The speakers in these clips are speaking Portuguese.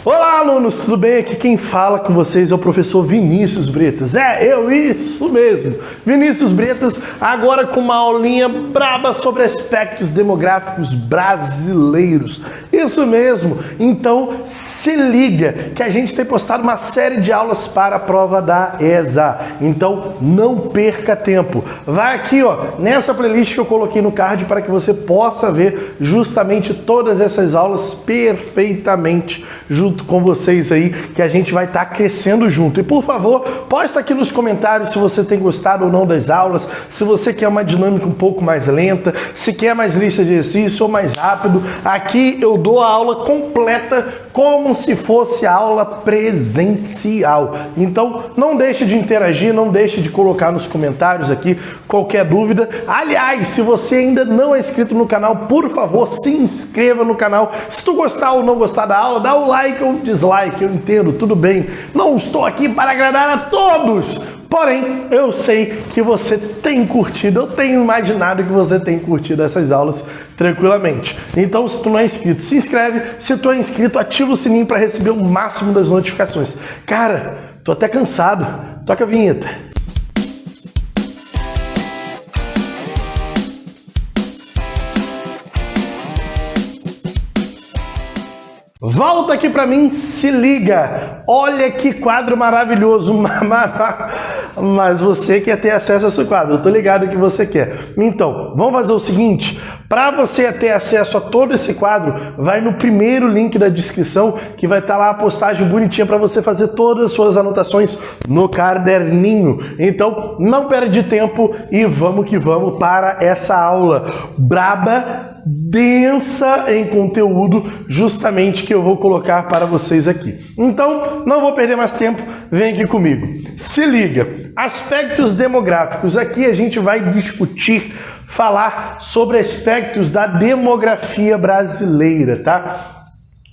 Olá, alunos, tudo bem? Aqui quem fala com vocês é o professor Vinícius Bretas. Isso mesmo, Vinícius Bretas, agora com uma aulinha braba sobre aspectos demográficos brasileiros. Isso mesmo, então se liga que a gente tem postado uma série de aulas para a prova da ESA. Então não perca tempo. Vai aqui, ó, nessa playlist que eu coloquei no card para que você possa ver justamente todas essas aulas perfeitamente junto com vocês aí, que a gente vai estar crescendo junto. E por favor, posta aqui nos comentários se você tem gostado ou não das aulas, se você quer uma dinâmica um pouco mais lenta, se quer mais lista de exercício ou mais rápido. Aqui eu dou a aula completa como se fosse aula presencial. Então não deixe de interagir, não deixe de colocar nos comentários aqui qualquer dúvida. Aliás, se você ainda não é inscrito no canal, por favor, se inscreva no canal. Se tu gostar ou não gostar da aula, dá o like ou dislike, eu entendo, tudo bem. Não estou aqui para agradar a todos. Porém, eu sei que você tem curtido, eu tenho imaginado que você tem curtido essas aulas tranquilamente. Então, se tu não é inscrito, se inscreve. Se tu é inscrito, ativa o sininho para receber o máximo das notificações. Cara, tô até cansado. Toca a vinheta. Volta aqui pra mim, se liga. Olha que quadro maravilhoso. Mas você quer ter acesso a esse quadro, eu tô ligado que você quer. Então, vamos fazer o seguinte, para você ter acesso a todo esse quadro, vai no primeiro link da descrição, que vai estar lá a postagem bonitinha para você fazer todas as suas anotações no caderninho. Então, não perde tempo e vamos que vamos para essa aula braba, densa em conteúdo, justamente que eu vou colocar para vocês aqui. Então, não vou perder mais tempo, vem aqui comigo. Se liga, aspectos demográficos. Aqui a gente vai discutir, falar sobre aspectos da demografia brasileira, tá?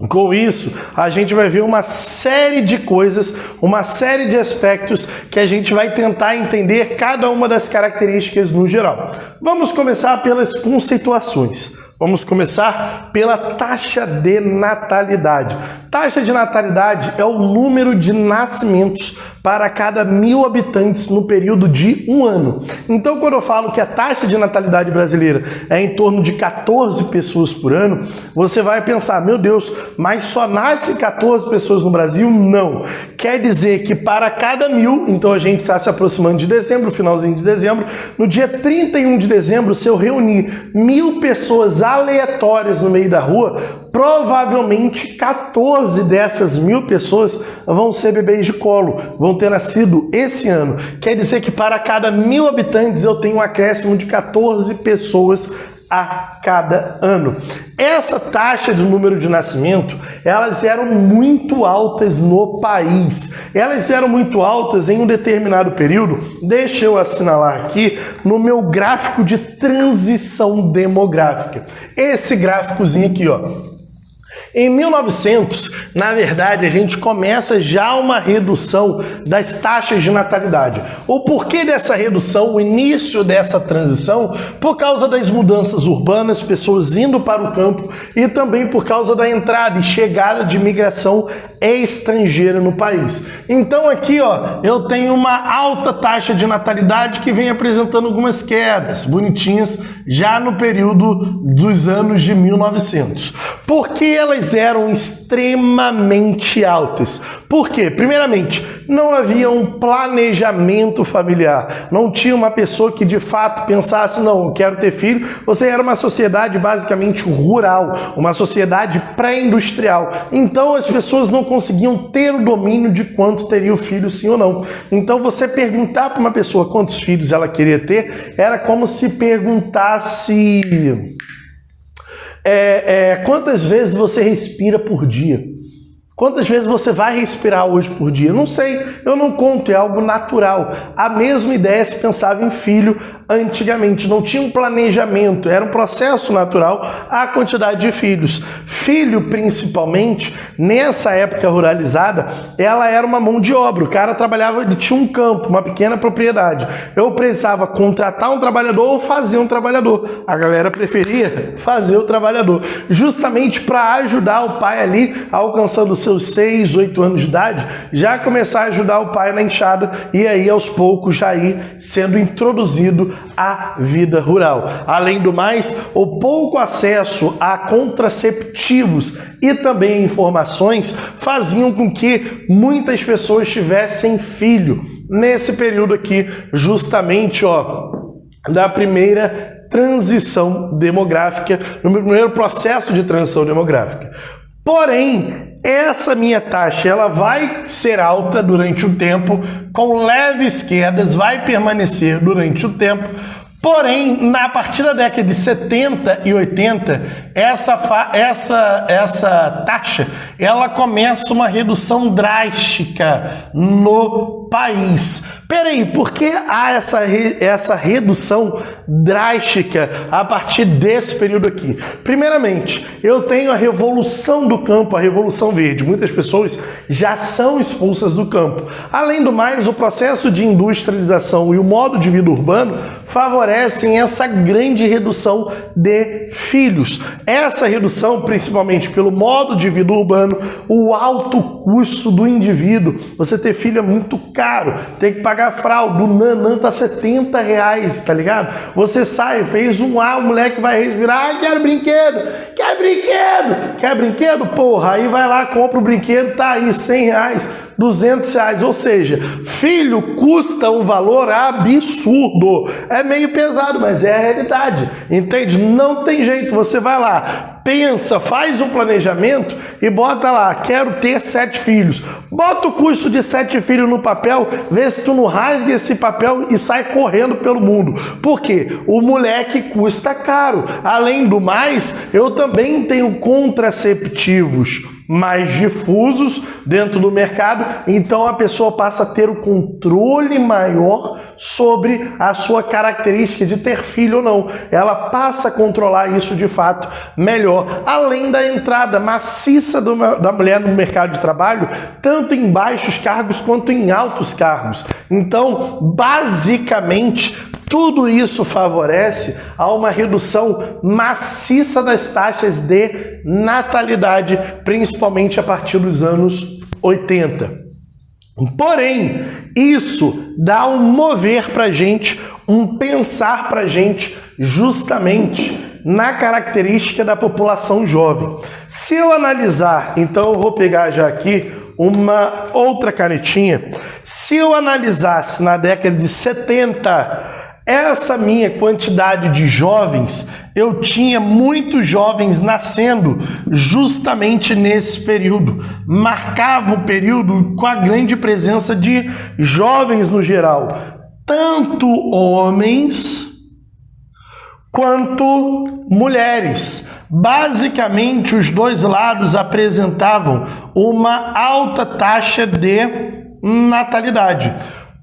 Com isso, a gente vai ver uma série de coisas, uma série de aspectos que a gente vai tentar entender cada uma das características no geral. Vamos começar pelas conceituações. Vamos começar pela taxa de natalidade. Taxa de natalidade é o número de nascimentos para cada 1.000 habitantes no período de um ano. Então, quando eu falo que a taxa de natalidade brasileira é em torno de 14 pessoas por ano, você vai pensar, meu Deus, mas só nasce 14 pessoas no Brasil? Não. Quer dizer que para cada 1.000, então a gente está se aproximando de dezembro, finalzinho de dezembro, no dia 31 de dezembro, se eu reunir 1.000 pessoas aleatórias no meio da rua, provavelmente 14 dessas 1.000 pessoas vão ser bebês de colo, vão ter nascido esse ano. Quer dizer que para cada 1.000 habitantes eu tenho um acréscimo de 14 pessoas a cada ano. Essa taxa de número de nascimento, elas eram muito altas no país. Elas eram muito altas em um determinado período. Deixa eu assinalar aqui no meu gráfico de transição demográfica. Esse gráficozinho aqui, ó. Em 1900, na verdade, a gente começa já uma redução das taxas de natalidade. O porquê dessa redução, o início dessa transição? Por causa das mudanças urbanas, pessoas indo para o campo e também por causa da entrada e chegada de imigração estrangeira no país. Então aqui, ó, eu tenho uma alta taxa de natalidade que vem apresentando algumas quedas bonitinhas já no período dos anos de 1900. Por que elas eram extremamente altas? Por quê? Primeiramente, não havia um planejamento familiar. Não tinha uma pessoa que de fato pensasse, não, eu quero ter filho. Você era uma sociedade basicamente rural, uma sociedade pré-industrial. Então as pessoas não conseguiam ter o domínio de quanto teria o filho, sim ou não. Então você perguntar para uma pessoa quantos filhos ela queria ter, era como se perguntasse... quantas vezes você respira por dia? Quantas vezes você vai respirar hoje por dia? Não sei, eu não conto, é algo natural. A mesma ideia se pensava em filho antigamente, não tinha um planejamento, era um processo natural a quantidade de filhos. Filho, principalmente, nessa época ruralizada, ela era uma mão de obra. O cara trabalhava, ele tinha um campo, uma pequena propriedade. Eu precisava contratar um trabalhador ou fazer um trabalhador. A galera preferia fazer o trabalhador, justamente para ajudar o pai ali alcançando os seus seus 6, 8 anos de idade, já começar a ajudar o pai na enxada e aí aos poucos já ir sendo introduzido à vida rural. Além do mais, o pouco acesso a contraceptivos e também informações faziam com que muitas pessoas tivessem filho nesse período aqui, justamente da primeira transição demográfica, no primeiro processo de transição demográfica. Porém, essa minha taxa ela vai ser alta durante o tempo, com leves quedas, vai permanecer durante o tempo. Porém, a partir da década de 70 e 80, essa taxa ela começa uma redução drástica no país. Peraí, por que há essa redução drástica a partir desse período aqui? Primeiramente, eu tenho a revolução do campo, a revolução verde. Muitas pessoas já são expulsas do campo. Além do mais, o processo de industrialização e o modo de vida urbano favorecem essa grande redução de filhos. Essa redução, principalmente pelo modo de vida urbano, o alto custo do indivíduo. Você ter filho é muito caro, tem que pagar fralda, o nanã tá R$70, tá ligado? Você sai, fez o moleque vai respirar, quero brinquedo, quer brinquedo, quer brinquedo? Porra, aí vai lá, compra o brinquedo, tá aí R$100, R$200, ou seja, filho custa um valor absurdo. É meio pesado, mas é a realidade, entende? Não tem jeito, você vai lá, pensa, faz um planejamento e bota lá, quero ter 7 filhos. Bota o custo de 7 filhos no papel, vê se tu não rasga esse papel e sai correndo pelo mundo. Por quê? O moleque custa caro. Além do mais, eu também tenho contraceptivos mais difusos dentro do mercado, então a pessoa passa a ter o controle maior sobre a sua característica de ter filho ou não. Ela passa a controlar isso de fato melhor, além da entrada maciça da mulher no mercado de trabalho, tanto em baixos cargos quanto em altos cargos. Então, basicamente, tudo isso favorece a uma redução maciça das taxas de natalidade, principalmente a partir dos anos 80. Porém, isso dá um mover pra gente, um pensar pra gente justamente na característica da população jovem. Se eu analisar, então eu vou pegar já aqui uma outra canetinha. Se eu analisasse na década de 70, essa minha quantidade de jovens, eu tinha muitos jovens nascendo justamente nesse período. Marcava o período com a grande presença de jovens no geral, tanto homens quanto mulheres. Basicamente, os dois lados apresentavam uma alta taxa de natalidade.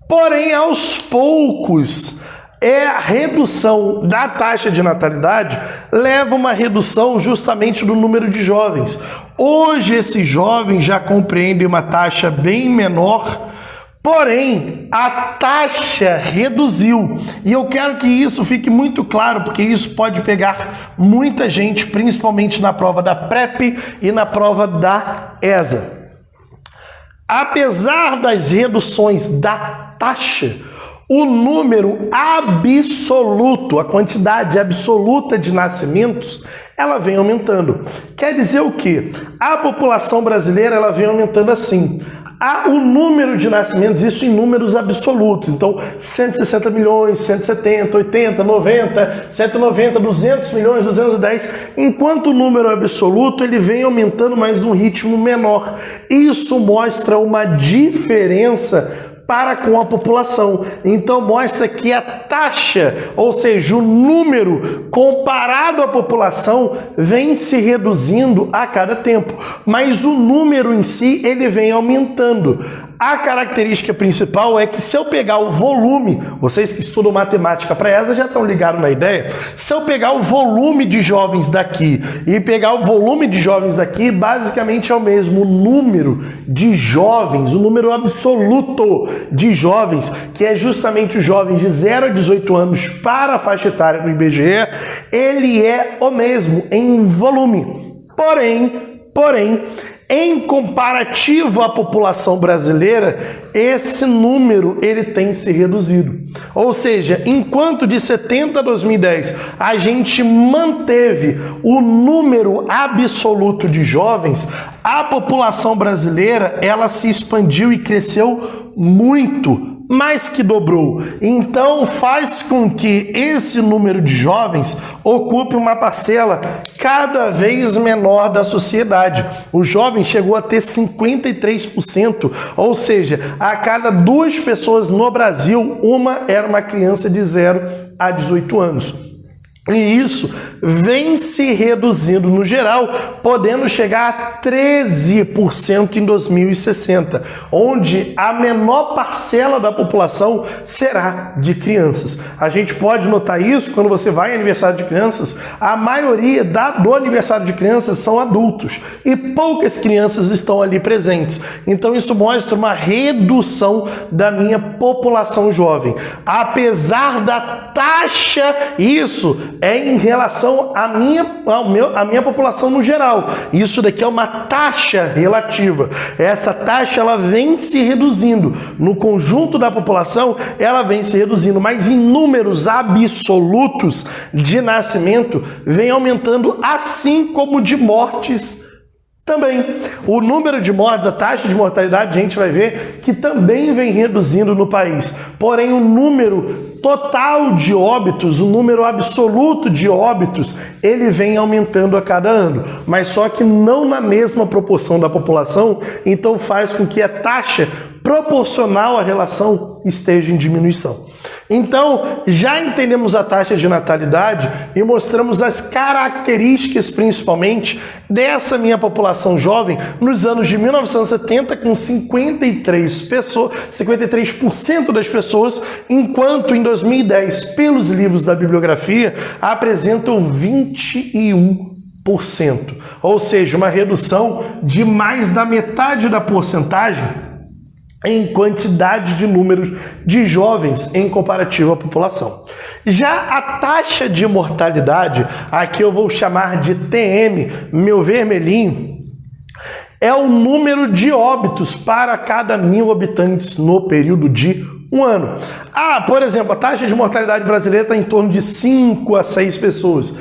Porém, aos poucos, a redução da taxa de natalidade leva uma redução justamente do número de jovens. Hoje, esses jovens já compreendem uma taxa bem menor, porém, a taxa reduziu. E eu quero que isso fique muito claro, porque isso pode pegar muita gente, principalmente na prova da PrEP e na prova da ESA. Apesar das reduções da taxa, o número absoluto, a quantidade absoluta de nascimentos, ela vem aumentando. Quer dizer o quê? A população brasileira ela vem aumentando assim. O número de nascimentos, isso em números absolutos. Então, 160 milhões, 170, 80, 90, 190, 200 milhões, 210. Enquanto o número absoluto, ele vem aumentando, mas num ritmo menor. Isso mostra uma diferença para com a população. Então mostra que a taxa, ou seja, o número comparado à população vem se reduzindo a cada tempo, mas o número em si ele vem aumentando. A característica principal é que se eu pegar o volume, vocês que estudam matemática para essa já estão ligados na ideia, se eu pegar o volume de jovens daqui e pegar o volume de jovens daqui, basicamente é o mesmo número de jovens, o número absoluto de jovens, que é justamente os jovens de 0 a 18 anos para a faixa etária do IBGE, ele é o mesmo em volume. Porém, Em comparativo à população brasileira, esse número ele tem se reduzido. Ou seja, enquanto de 70 a 2010 a gente manteve o número absoluto de jovens, a população brasileira ela se expandiu e cresceu muito, mais que dobrou. Então faz com que esse número de jovens ocupe uma parcela cada vez menor da sociedade. O jovem chegou a ter 53%, ou seja, a cada 2 pessoas no Brasil, uma era uma criança de 0 a 18 anos. E isso vem se reduzindo no geral, podendo chegar a 13% em 2060, onde a menor parcela da população será de crianças. A gente pode notar isso quando você vai em aniversário de crianças, a maioria do aniversário de crianças são adultos e poucas crianças estão ali presentes. Então isso mostra uma redução da minha população jovem. Apesar da taxa, isso é em relação à minha população no geral. Isso daqui é uma taxa relativa. Essa taxa ela vem se reduzindo. No conjunto da população, ela vem se reduzindo, mas em números absolutos de nascimento, vem aumentando, assim como de mortes também. O número de mortes, a taxa de mortalidade, a gente vai ver que também vem reduzindo no país. Porém, o número total de óbitos, o número absoluto de óbitos, ele vem aumentando a cada ano, mas só que não na mesma proporção da população, então faz com que a taxa proporcional à relação esteja em diminuição. Então, já entendemos a taxa de natalidade e mostramos as características, principalmente, dessa minha população jovem nos anos de 1970, com 53% das pessoas, enquanto em 2010, pelos livros da bibliografia, apresentam 21%. Ou seja, uma redução de mais da metade da porcentagem em quantidade de números de jovens em comparativo à população. Já a taxa de mortalidade, aqui eu vou chamar de TM, meu vermelhinho, é o número de óbitos para cada 1.000 habitantes no período de um ano. Por exemplo, a taxa de mortalidade brasileira está em torno de 5 a 6 pessoas.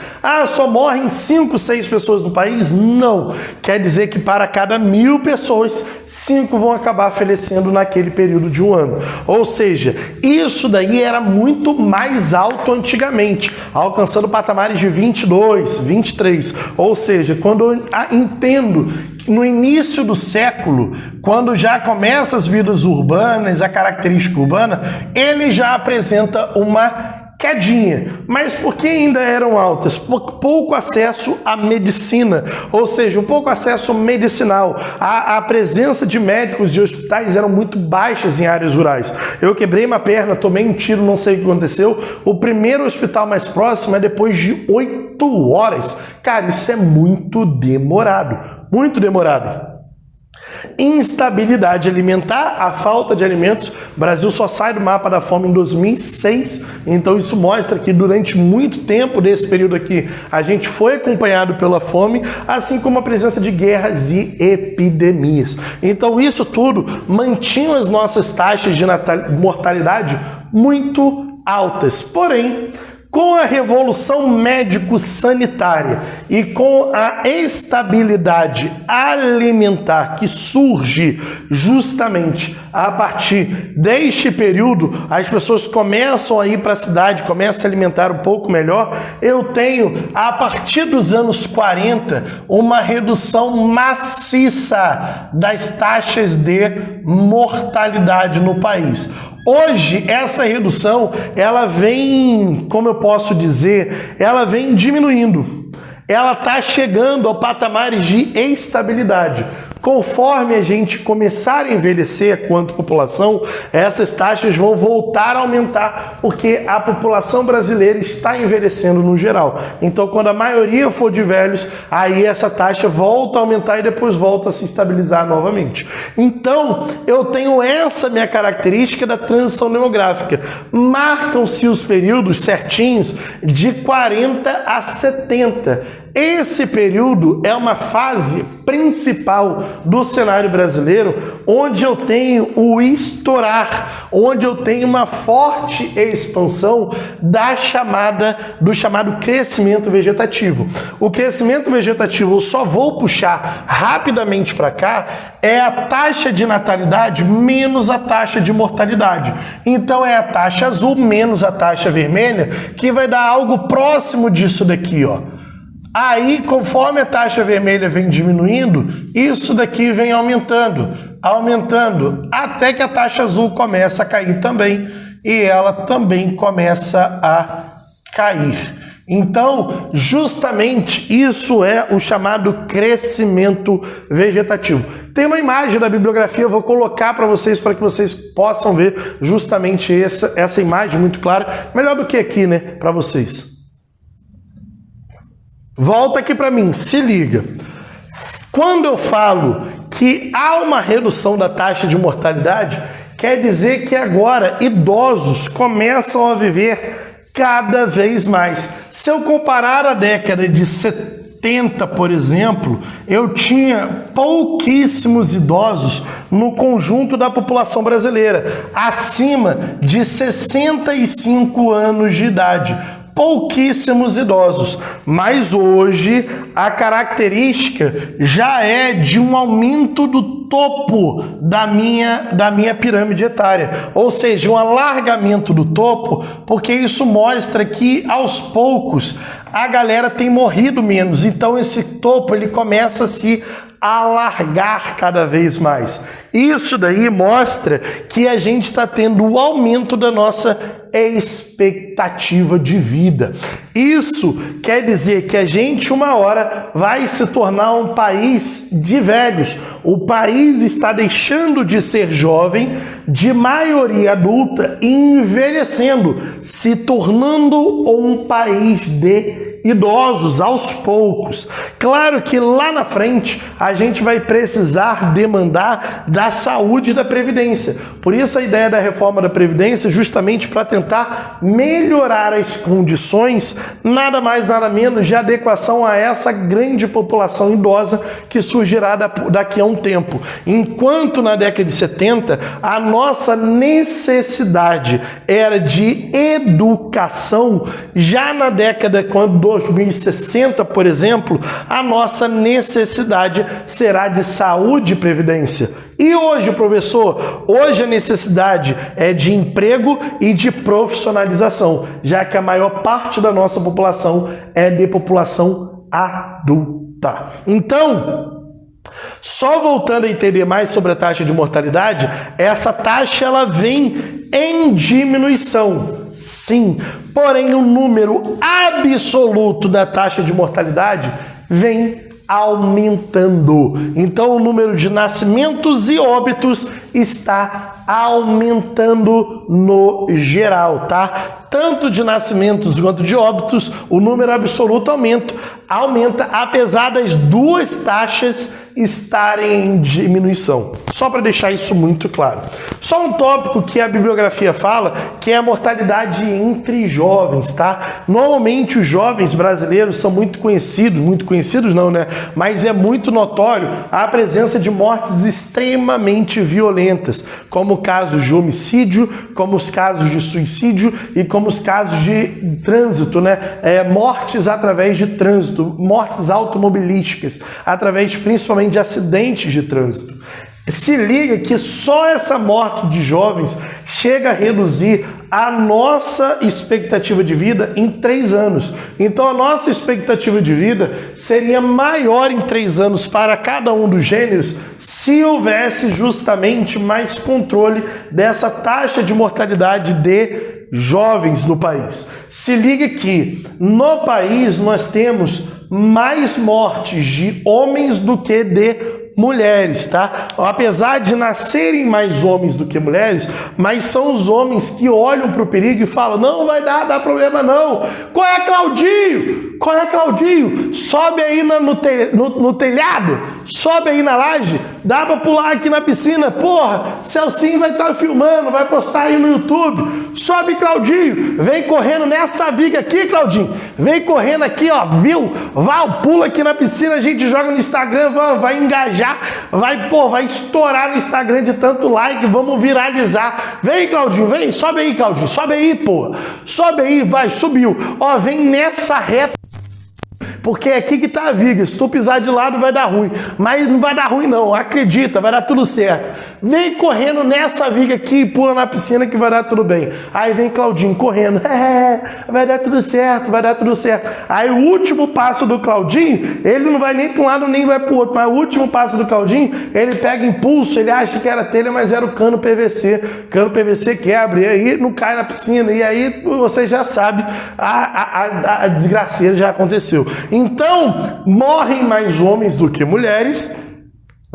Só morrem 5, 6 pessoas no país? Não. Quer dizer que para cada 1.000 pessoas, 5 vão acabar falecendo naquele período de um ano. Ou seja, isso daí era muito mais alto antigamente, alcançando patamares de 22, 23. Ou seja, quando eu entendo no início do século, quando já começa as vidas urbanas, a característica urbana, ele já apresenta uma quedinha. Mas por que ainda eram altas? Pouco acesso à medicina, ou seja, um pouco acesso medicinal. A presença de médicos e hospitais eram muito baixas em áreas rurais. Eu quebrei uma perna, tomei um tiro, não sei o que aconteceu. O primeiro hospital mais próximo é depois de 8 horas. Cara, isso é muito demorado. Muito demorado. Instabilidade alimentar, a falta de alimentos. O Brasil só sai do mapa da fome em 2006, então isso mostra que durante muito tempo desse período aqui a gente foi acompanhado pela fome, assim como a presença de guerras e epidemias. Então isso tudo mantinha as nossas taxas de mortalidade muito altas. Porém, com a revolução médico-sanitária e com a estabilidade alimentar que surge justamente a partir deste período, as pessoas começam a ir para a cidade, começam a se alimentar um pouco melhor. Eu tenho, a partir dos anos 40, uma redução maciça das taxas de mortalidade no país. Hoje, essa redução, ela vem, como eu posso dizer, ela vem diminuindo. Ela está chegando ao patamares de estabilidade. Conforme a gente começar a envelhecer quanto população, essas taxas vão voltar a aumentar, porque a população brasileira está envelhecendo no geral. Então, quando a maioria for de velhos, aí essa taxa volta a aumentar e depois volta a se estabilizar novamente. Então, eu tenho essa minha característica da transição demográfica. Marcam-se os períodos certinhos de 40 a 70. Esse período é uma fase principal do cenário brasileiro, onde eu tenho o estourar, onde eu tenho uma forte expansão do chamado crescimento vegetativo. O crescimento vegetativo, eu só vou puxar rapidamente para cá, é a taxa de natalidade menos a taxa de mortalidade. Então é a taxa azul menos a taxa vermelha, que vai dar algo próximo disso daqui, ó. Aí, conforme a taxa vermelha vem diminuindo, isso daqui vem aumentando, até que a taxa azul começa a cair também, e ela também começa a cair. Então, justamente isso é o chamado crescimento vegetativo. Tem uma imagem da bibliografia, eu vou colocar para que vocês possam ver justamente essa imagem muito clara, melhor do que aqui, né, para vocês. Volta aqui para mim, se liga. Quando eu falo que há uma redução da taxa de mortalidade, quer dizer que agora idosos começam a viver cada vez mais. Se eu comparar a década de 70, por exemplo, eu tinha pouquíssimos idosos no conjunto da população brasileira, acima de 65 anos de idade. Pouquíssimos idosos, mas hoje a característica já é de um aumento do topo da minha pirâmide etária, ou seja, um alargamento do topo, porque isso mostra que aos poucos a galera tem morrido menos, então esse topo ele começa a se alargar cada vez mais. Isso daí mostra que a gente está tendo o aumento da nossa expectativa de vida. Isso quer dizer que a gente uma hora vai se tornar um país de velhos. O país está deixando de ser jovem, de maioria adulta, e envelhecendo, se tornando um país de idosos aos poucos. Claro que lá na frente a gente vai precisar demandar da saúde e da previdência. Por isso a ideia da reforma da previdência, justamente para tentar melhorar as condições, nada mais nada menos de adequação a essa grande população idosa que surgirá daqui a um tempo. Enquanto na década de 70 a nossa necessidade era de educação, já na década quando 2060, por exemplo, a nossa necessidade será de saúde e previdência. E hoje, professor, hoje a necessidade é de emprego e de profissionalização, já que a maior parte da nossa população é de população adulta. Então, só voltando a entender mais sobre a taxa de mortalidade, essa taxa ela vem em diminuição. Sim, porém o número absoluto da taxa de mortalidade vem aumentando. Então o número de nascimentos e óbitos está aumentando no geral, tá? Tanto de nascimentos quanto de óbitos, o número absoluto aumenta, apesar das duas taxas estarem em diminuição. Só para deixar isso muito claro. Só um tópico que a bibliografia fala, que é a mortalidade entre jovens, tá? Normalmente os jovens brasileiros são muito conhecidos não, né? Mas é muito notório a presença de mortes extremamente violentas, como casos de homicídio, como os casos de suicídio e como os casos de trânsito, né? Mortes através de trânsito, mortes automobilísticas, através principalmente de acidentes de trânsito. Se liga que só essa morte de jovens chega a reduzir a nossa expectativa de vida em 3 anos. Então a nossa expectativa de vida seria maior em 3 anos para cada um dos gêneros se houvesse justamente mais controle dessa taxa de mortalidade de jovens no país. Se liga que no país nós temos mais mortes de homens do que de mulheres, tá? Apesar de nascerem mais homens do que mulheres, mas são os homens que olham para o perigo e falam, não vai dar problema não. Qual é, Claudinho? Qual é, Claudinho? Sobe aí no telhado, sobe aí na laje, dá pra pular aqui na piscina. Porra, Celcinho vai estar filmando, vai postar aí no YouTube. Sobe, Claudinho, vem correndo nessa viga aqui, Claudinho. Vem correndo aqui, ó, viu? Vai, pula aqui na piscina, a gente joga no Instagram, vai engajar, vai estourar no Instagram de tanto like, vamos viralizar. Vem, Claudinho, vem, sobe aí, Claudinho, sobe aí, pô. Sobe aí, vai, subiu. Ó, vem nessa reta. Porque é aqui que tá a viga. Se tu pisar de lado vai dar ruim. Mas não vai dar ruim não, acredita, vai dar tudo certo. Vem correndo nessa viga aqui e pula na piscina que vai dar tudo bem. Aí vem Claudinho correndo. Vai dar tudo certo, vai dar tudo certo. Aí o último passo do Claudinho, ele não vai nem para um lado nem vai para o outro. Mas o último passo do Claudinho, ele pega impulso, ele acha que era telha, mas era o cano PVC. Cano PVC quebra e aí não cai na piscina. E aí você já sabe, a desgraceira já aconteceu. Então, morrem mais homens do que mulheres,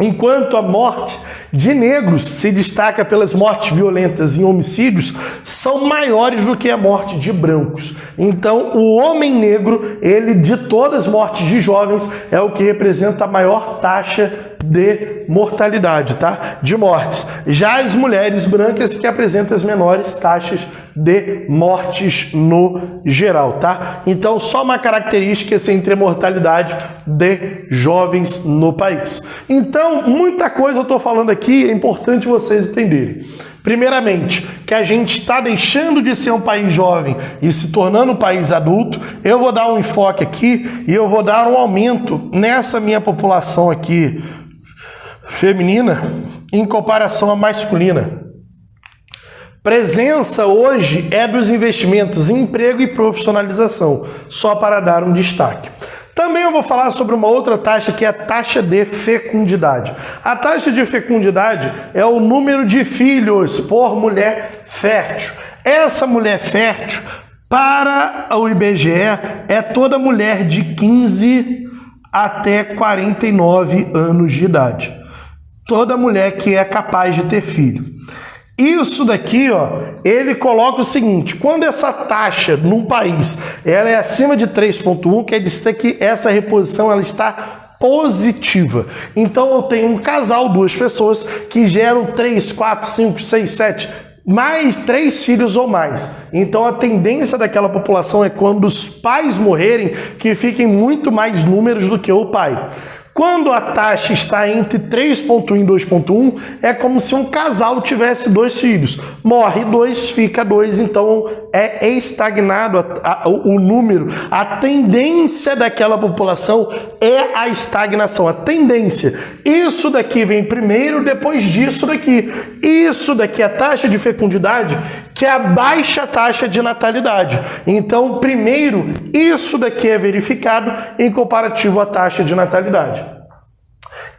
enquanto a morte de negros se destaca pelas mortes violentas em homicídios, são maiores do que a morte de brancos. Então, o homem negro, ele de todas as mortes de jovens, é o que representa a maior taxa de mortalidade, tá? De mortes. Já as mulheres brancas que apresentam as menores taxas de mortes no geral, tá? Então, só uma característica entre a mortalidade de jovens no país. Então, muita coisa eu tô falando aqui, é importante vocês entenderem. Primeiramente, que a gente está deixando de ser um país jovem e se tornando um país adulto. Eu vou dar um enfoque aqui e eu vou dar um aumento nessa minha população aqui feminina em comparação à masculina. Presença hoje é dos investimentos em emprego e profissionalização, só para dar um destaque. Também eu vou falar sobre uma outra taxa que é a taxa de fecundidade. A taxa de fecundidade é o número de filhos por mulher fértil. Essa mulher fértil, para o IBGE, é toda mulher de 15 até 49 anos de idade. Toda mulher que é capaz de ter filho. Isso daqui, ó, ele coloca o seguinte: quando essa taxa num país ela é acima de 3,1, quer dizer que essa reposição ela está positiva. Então eu tenho um casal, duas pessoas que geram 3, 4, 5, 6, 7, mais 3 filhos ou mais. Então a tendência daquela população é quando os pais morrerem que fiquem muito mais números do que o pai. Quando a taxa está entre 3,1 e 2,1, é como se um casal tivesse 2 filhos. Morre 2, fica 2, então é estagnado o número. A tendência daquela população é a estagnação, a tendência. Isso daqui vem primeiro, depois disso daqui. Isso daqui é a taxa de fecundidade, que é a baixa taxa de natalidade. Então, primeiro, isso daqui é verificado em comparativo à taxa de natalidade.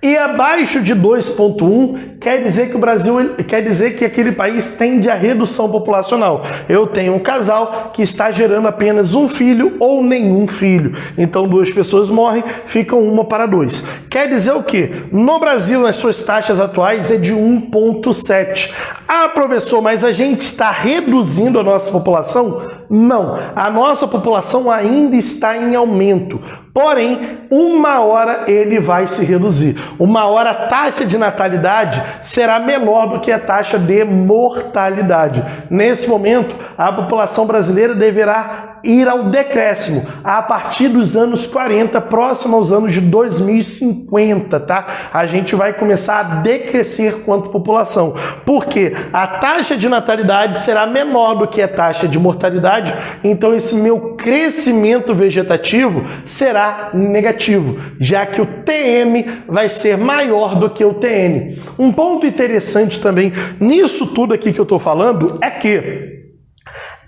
E abaixo de 2,1 quer dizer que o Brasil, quer dizer que aquele país tende à redução populacional. Eu tenho um casal que está gerando apenas um filho ou nenhum filho. Então 2 pessoas morrem, ficam 1 para 2. Quer dizer o quê? No Brasil, nas suas taxas atuais, é de 1,7. Ah, professor, mas a gente está reduzindo a nossa população? Não. A nossa população ainda está em aumento. Porém, uma hora ele vai se reduzir. Uma hora a taxa de natalidade será menor do que a taxa de mortalidade. Nesse momento, a população brasileira deverá ir ao decréscimo a partir dos anos 40, próximo aos anos de 2050, tá? A gente vai começar a decrescer quanto população. Porque a taxa de natalidade será menor do que a taxa de mortalidade, então esse meu crescimento vegetativo será negativo, já que o TM vai ser maior do que o TN. Um ponto interessante também nisso tudo aqui que eu estou falando é que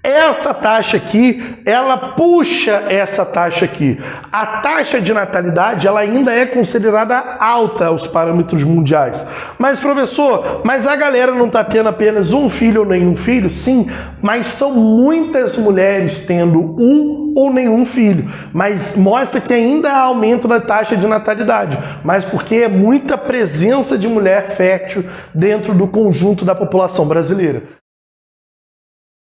essa taxa aqui, ela puxa essa taxa aqui. A taxa de natalidade, ela ainda é considerada alta aos parâmetros mundiais. Mas, professor, mas a galera não está tendo apenas um filho ou nenhum filho? Sim, mas são muitas mulheres tendo um ou nenhum filho. Mas mostra que ainda há aumento da taxa de natalidade. Mas porque é muita presença de mulher fértil dentro do conjunto da população brasileira.